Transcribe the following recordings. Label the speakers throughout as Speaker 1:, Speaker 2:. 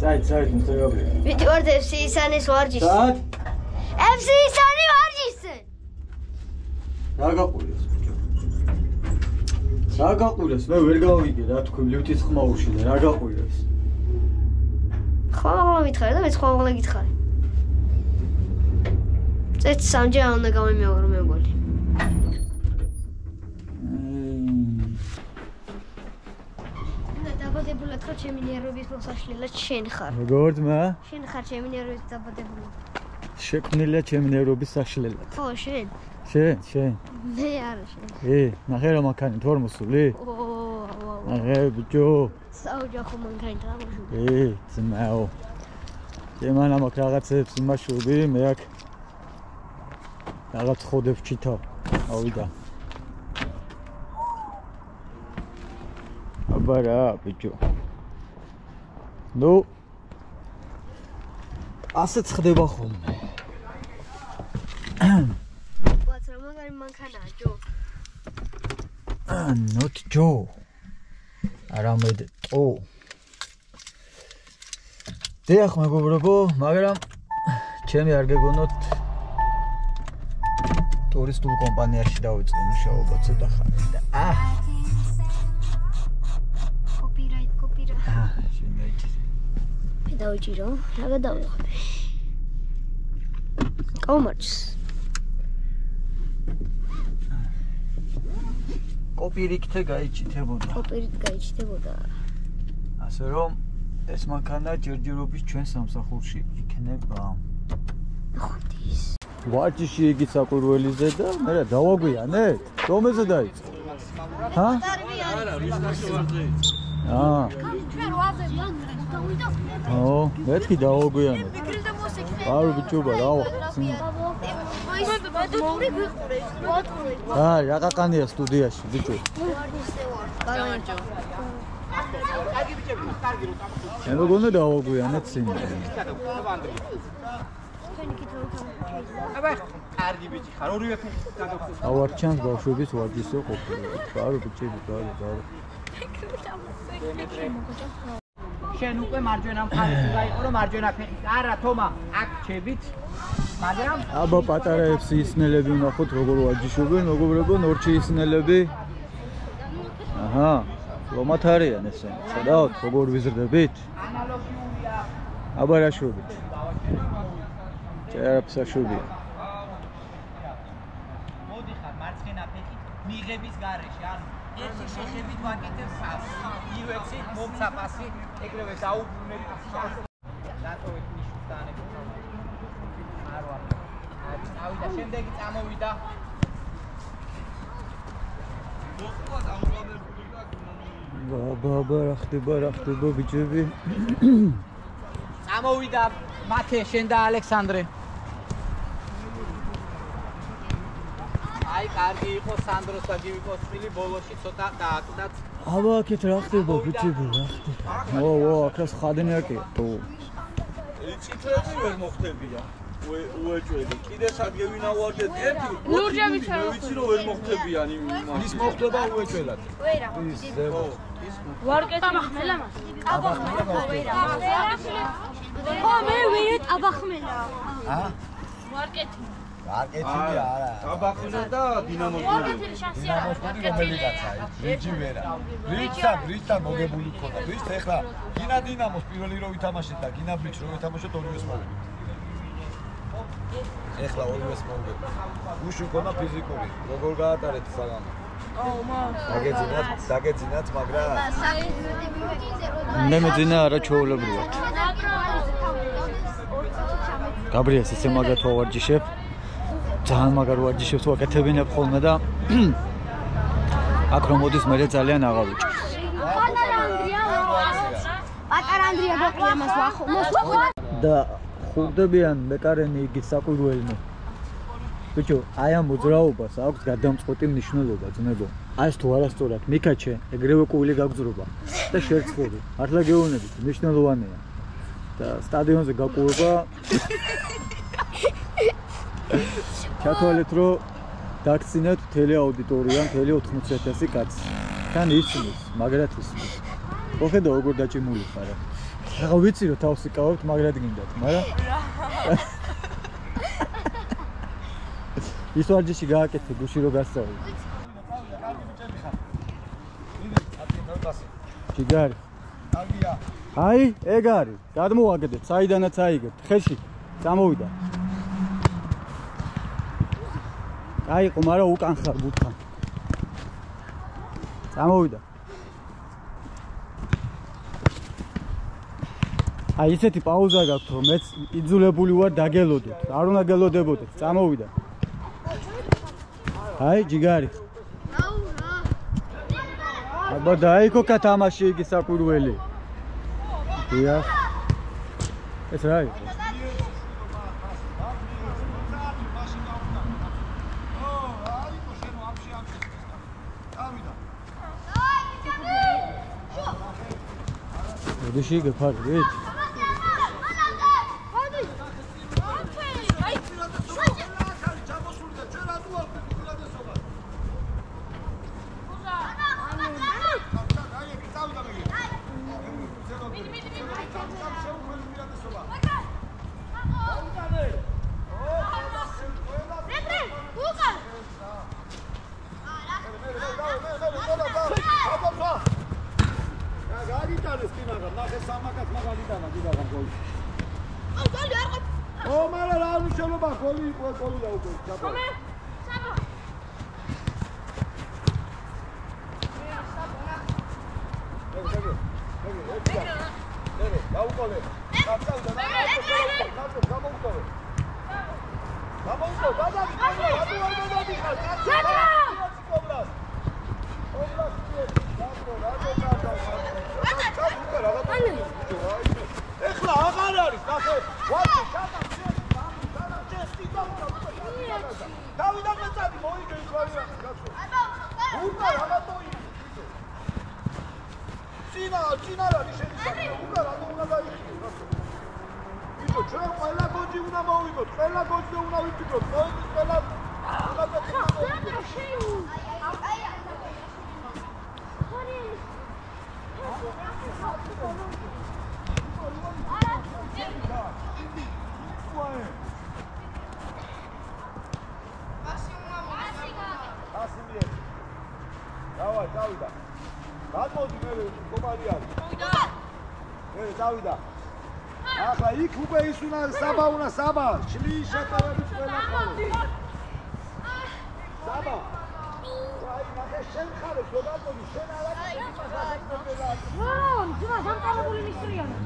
Speaker 1: საით მუსტაგაბლი.
Speaker 2: ვიტყვართ FC-ისანის ვარჯიშს.
Speaker 1: საათ?
Speaker 2: FC-ისანი ვარჯიშს.
Speaker 1: რა გაყურეს ბიჭო? რა გაყურეს? მე ვერ გავიგე რა თქვი ლიფტის ხმა უშინე, რა გაყურეს?
Speaker 2: ხვალ მითხარი და მეც ხვალ გითხარი. წეთ სამჯერ უნდა გამიმეორო მე მგონი. დაბადებულად ხარ ჩემი ნერვების მოსაშლელად შენ ხარ.
Speaker 1: როგორ ძმა?
Speaker 2: შენ ხარ ჩემი ნერვების დაბადებული.
Speaker 1: შექმნილია ჩემი ნერვების საშლელად.
Speaker 2: ხო, შენ.
Speaker 1: შენ.
Speaker 2: მე არა შენ.
Speaker 1: ნახე რა მანქანი თორ მოსული? ნახე ბიჭო.
Speaker 2: საოჯახო მანქანი და მოსული.
Speaker 1: ძმაო. ჩემანა მაქვს რაღაცებს იმაშობი, მე აქ რაღაც ხოდებ ჩითა. ავიდა. აბარა ბიჭო. ნუ ასეც ხდება ხოლმე.
Speaker 2: What's wrong with mankana, Joe?
Speaker 1: Not Joe. Aramed to. დიახ მეგობრებო, მაგრამ ჩემი არ გეგონოთ ტურისტულ კომპანიაში დავიწყე მუშაობა ცოტა ხანი და
Speaker 2: Copyright.
Speaker 1: შენაიჭი.
Speaker 2: მე დავიჭირო, რა გადავიღებ? კომარჯს.
Speaker 1: კოპირიქთე გაიჭითებოდა.
Speaker 2: კოპირით გაიჭითებოდა.
Speaker 1: ასე რომ ეს მანქანა ჯერჯერობით ჩვენ სამსახურში იქნება.
Speaker 2: ხოდის.
Speaker 1: ვარჯიში იგი საკვირველიზე და მე რა დავაგვიანეთ? რომეზე დაიწყო? ჰა?
Speaker 2: ჩვენ ვაზები ანგრეს დავიდა.
Speaker 1: მეთქი დავაგვიანეთ. აუ ბიჭობა რა რა გაყანია სტუდიაში ბიჭო. მე მგონი დავაგვიანეთ წინ.
Speaker 3: კარგი ბიჭი ხარ, ორივე ფეხი გადავხსოვს.
Speaker 1: ავარჩანს ბავშვების ვარჯიშზე ყოფილი. ბარო ბიჭები, ბარო.
Speaker 3: შენ უკვე მარჯვენა მხარეს უნდა იყო, რომ მარჯვენა ფეხი. არა, თომა, აქ ჩებით. მაგრამ
Speaker 1: აბა პატარა FC-ისნელები ვნახოთ როგორ ვარჯიშობენ, მეგობრებო, ნორჩი-ისნელები. აჰა, ლომათ არიან ესენი. ცოდავთ, როგორ ვიზრდებით?
Speaker 3: ანალოგიურია.
Speaker 1: აბა რა შუბით? წერაფსაშუბია.
Speaker 3: მოდიხარ მარცხენა ფეხით მიღების გარეშე, ანუ ერთი შეხებით ვაკეთებ ფასს. ივეცი მომცა პასი, ეგრევე დაუბრუნებით ფასს. დატოვეთ ნიშნს დაანებით. არ ვარ. ავიდა, შემდეგი წამოვიდა.
Speaker 1: ბაბა რა ხდება ბიჭები?
Speaker 3: წამოვიდა მათე შენ და ალექსანდრე. აი კარგი იყო სანდროს და გივიკოს წილი ბოლოში ცოტა დააკვდათ.
Speaker 1: აბა აქეთ რა ხდება ბიჭები, რა ხდება? აქ რა ხადენიაკია.
Speaker 4: ციფრები ვერ მოხდებია. უეჭველი. კიდე სადგევინავარდეთ ერთი.
Speaker 5: ლურჯები ჩავა.
Speaker 4: ვიცი რომ ვერ მოხდებიან იმას. ის მოხდება უეჭველად.
Speaker 2: ვერა.
Speaker 5: ვარკეტი ახმელა მას.
Speaker 2: ხო, მე ვერა აბახმელა.
Speaker 5: ვარკეტი.
Speaker 6: ვარკეტია არა.
Speaker 4: აბახინა და დინამოს გული.
Speaker 5: ვარკეტი შანსია.
Speaker 6: რომელი კაცაა? ბრიჯი ვერა. ბრიჯთან მოგებული ხოდა. ბრიჯს ეხლა გინა დინამოს პირველი რო ვითამაშეთ და გინა ბრიჯს რო ვითამაშოთ ორივეს მოვიდა. ეხლა ორივეს მოვიდა. უშ უკონა ფიზიკური. როგორ გაატარეთ საგამო? დაგეძინათ, მაგრამ
Speaker 1: მე მეძინა არა ჩაოლებრივად. გაბრიას ისე მაგათ ვარჯიშებ. ძალიან მაგარ ვარჯიშებს ვაკეთებინებ ხოლმე და აქ რომ მოდის მე ძალიან აღავიჭრს.
Speaker 2: პატარა ანდრია გოყია მას ვახო.
Speaker 1: და ხურდებიან მეკარენი იგი საკვირველნი. ბიჭო, აი ამ მოძრაობას აქვს გადამწყვეტი მნიშვნელობა, ძმებო. აი ეს თუ არასწორად მიკაჩე, ეგრევე კვილი გაგძრობა და შერწყული. მართლა გეუბნებით, მნიშვნელოვანია. და სტადიონზე გაკვირვა ჩათვალეთ, რომ დაგცინეთ მთელი აუდიტორია, მთელი 80,000 კაცი. თან ისმის, მაგრად ისმის. მოხედა როგორ დაჭიმული ხარ. რა ვიცი რომ თავს იკავებთ, მაგრად გინდათ, მაგრამ ის ვარჯიში გააკეთე, გუში რო გასწავლე. ჯიგარი.
Speaker 6: კარგია.
Speaker 1: აი, ეგ არის. გადმოვაგდეთ, საიდანაც აიგებთ. ხელში წამოვიდა. აიყო, მაგრამ უკან ხარ ბუთხან. წამოვიდა. აი, ისეთი პაუზა გაქვთ, რომ მეც იძულებული ვარ დაგელოდოთ. არ უნდა გელოდებოდეთ. წამოვიდა. აი, ჯიგარი. აბა დაიქოკა თამაში იგი საკვირველი. დიახ. ეს რა არის? დიში გეფარი, ვით?
Speaker 6: საბა, შლი შეტევებით ყველა ხოლმე. საბა. აი, ნახე შენ ხარ, ზოგადად შენ არა გასაგებია.
Speaker 2: ვау, ძმა, დამყარებული მისტრიანა.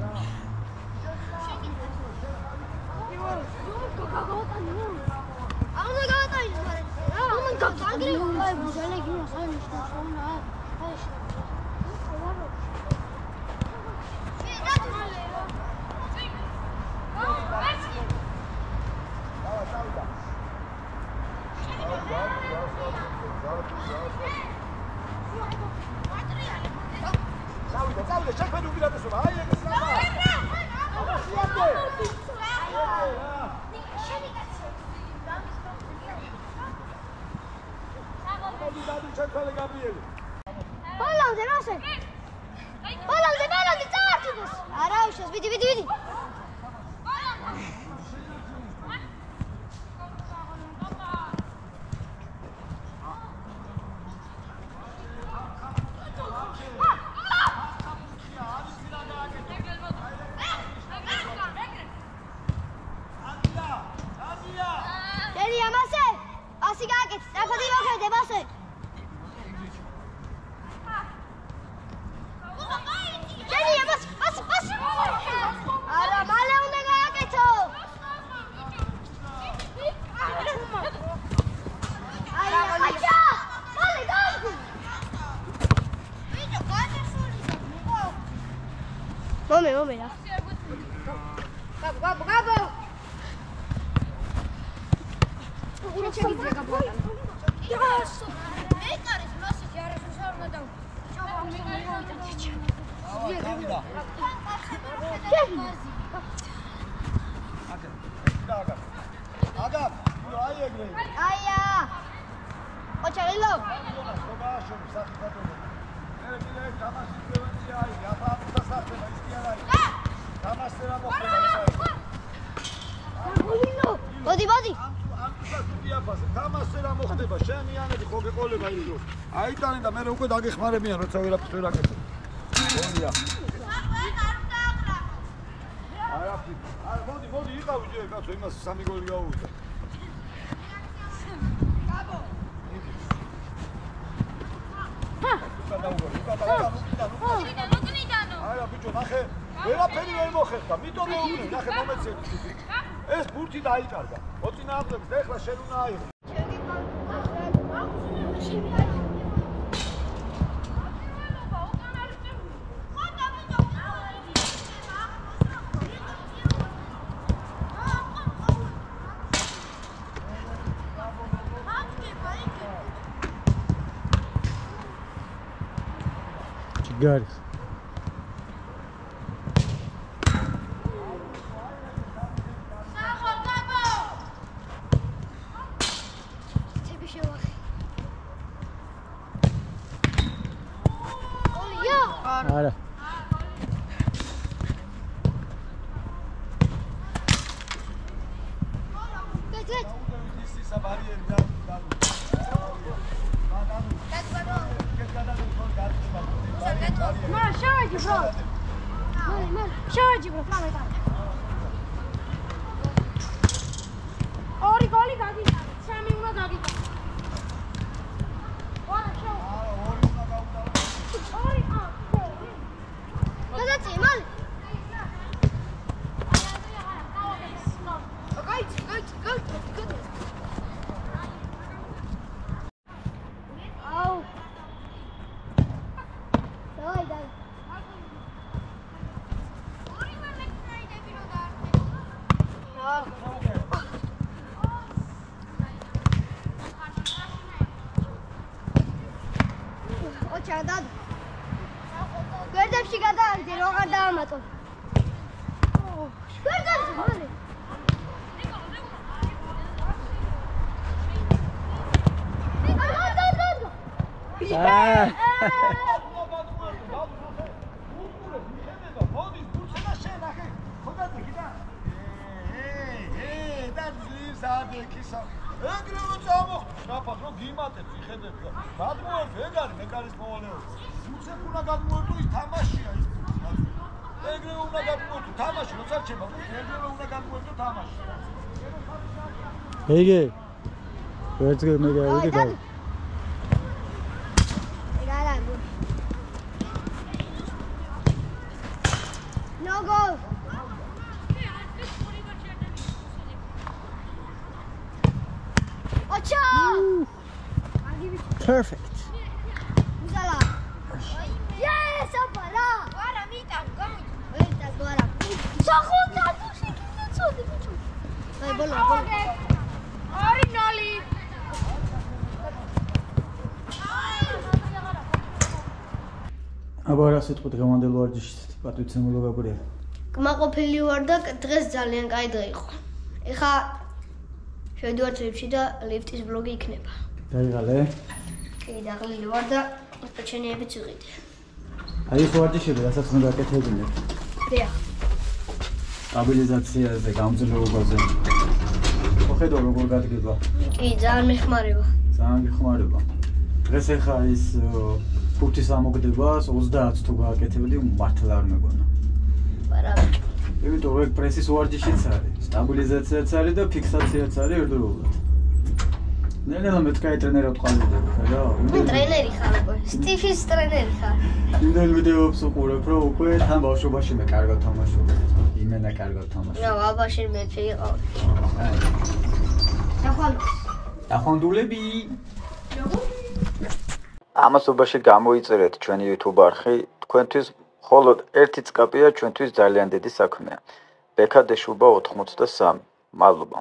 Speaker 2: Mira. Gabo. Una chiquita capota. Dios. Եկարես, մասից 30 շարունը դամ։
Speaker 6: Ագապ, այ եկրե։
Speaker 2: Այա։ Օչարելո։
Speaker 6: Սոբաշում, սախիպատում։ Ներգիլեք, համասիպևնցի այ, ապապտասախտեմ, իսկիալայ։ დროს. აიტანენ და მე უკვე დაგეხმარებიან, როცა ვერაფერს ვერ აკეთებ. გოლია. მოდი, იყავი ჯერ კაცო, იმას 3 გოლი გაუვიდა. არა ბიჭო, ნახე, ვერაფერი ვერ მოხერხდა, მიტომ მეუბნე, ნახე მომეცემ. ეს ბურთი დაიკარგა. მოწინააღმდეგეს და ეხლა შენ უნდა აიღო.
Speaker 1: გარის არა
Speaker 2: Charge, bro. Ori goli gagi. Sami una gagi. Ora show. Ori Dadachi, mal. Good. Au. Dai. Oçadan. Gördüm şikayet o kadar almadım. Gördüm böyle.
Speaker 6: ეგრევე წამოხდა, შაფას რომ გიმატებ, იხედებ და გადმოერთ, ეგ არის მეკარის მოვალეობა. უცებ უნდა გადმოერთო ის თამაშია ის. ეგრევე უნდა გადმოერთო თამაში, როცა რჩება, ეგრევე უნდა გადმოერთო თამაში.
Speaker 1: ეგე ვერცგე მე გავიგე.
Speaker 2: No goal. Ocha!
Speaker 1: Perfect.
Speaker 2: Uzala. Yes, apara. Guarda, mita, come. Vedi, guarda. Sakhunda, tu sei che cazzo di bicho. Dai, bolla. Ori noli.
Speaker 1: აბარა სიტყვით გამანდელ ვარჯიშით პატივცემულო გაგურია.
Speaker 2: კმაყოფილი ვარ და დღეს ძალიან კაი დაიყო. ეხა შევიდივარ წრებში და ლიფტის ბლოგი იქნება.
Speaker 1: დაიღალე?
Speaker 2: კი, დაღლილი ვარ და პეჩენიებიც ვიყიდე.
Speaker 1: აი ეს ვარჯიშები, რასაც უნდა გაკეთებინებ.
Speaker 2: დიახ.
Speaker 1: სტაბილიზაციაზე, გამძლეობაზე. მოხედო როგორ გადგება.
Speaker 2: კი, ძალიან მეხმარება.
Speaker 1: ძალიან გეხმარება. დღეს ეხა ის ფუთის ამოგდებას 30 თუ გააკეთებდი, მართლა არ მეგონა.
Speaker 2: არა.
Speaker 1: იმიტომ რომ პრესის ვარჯიშიც არის, სტაბილიზაციაც არის და ფიქსაციაც არის ერთდროულად. ნელა მე თქვა ტრენერად ყალიბდება, რა?
Speaker 2: მე ტრენერი ხარ უკვე. სტიფის ტრენერი ხარ.
Speaker 1: იმდენ ვიდეოებს უყურებ, რომ უკვე თან ბავშვობაში მე კარგად თამაშობდი. იმენა კარგად თამაშობდი.
Speaker 2: რა, აბაში მე ვიყავ.
Speaker 1: დახონდულები.
Speaker 7: ამასობაში გამოიწერეთ ჩვენი YouTube არხი, თქვენთვის მხოლოდ ერთი წკაპია ჩვენთვის ძალიან დიდი საქმეა. ბექადეშუბა 83. მადლობა.